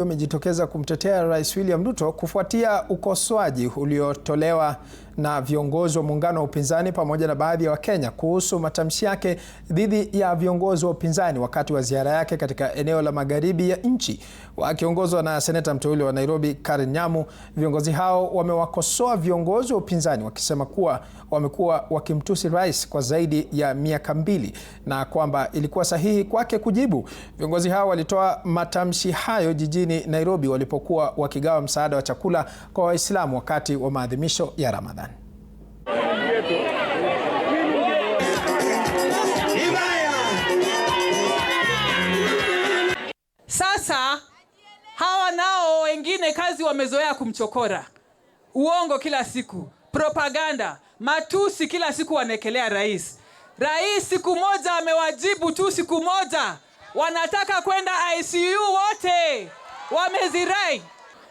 Wamejitokeza kumtetea Rais William Ruto kufuatia ukosoaji uliotolewa na viongozi wa muungano wa upinzani pamoja na baadhi ya Wakenya kuhusu matamshi yake dhidi ya viongozi wa upinzani wakati wa ziara yake katika eneo la magharibi ya nchi. Wakiongozwa na seneta mteule wa Nairobi Karen Nyamu, viongozi hao wamewakosoa viongozi wa upinzani wakisema kuwa wamekuwa wakimtusi rais kwa zaidi ya miaka 2 na kwamba ilikuwa sahihi kwake kujibu. Viongozi hao walitoa matamshi hayo jijini Nairobi walipokuwa wakigawa msaada wa chakula kwa Waislamu wakati wa maadhimisho ya Ramadhan. Sasa hawa nao wengine kazi wamezoea kumchokora. Uongo kila siku, propaganda, matusi kila siku wanaekelea rais. Rais siku moja amewajibu tu, siku moja wanataka kwenda ICU wote. Wamezirai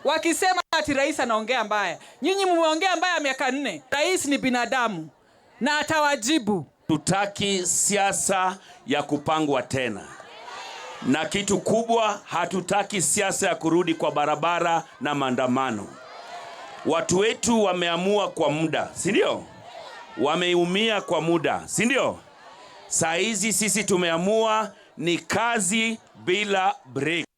wakisema ati rais anaongea mbaya. Nyinyi mumeongea mbaya miaka 4. Rais ni binadamu na atawajibu. Tutaki siasa ya kupangwa tena. Na kitu kubwa, hatutaki siasa ya kurudi kwa barabara na maandamano. Watu wetu wameamua kwa muda, si ndio? Wameumia kwa muda, si ndio? Saa hizi sisi tumeamua ni kazi bila break.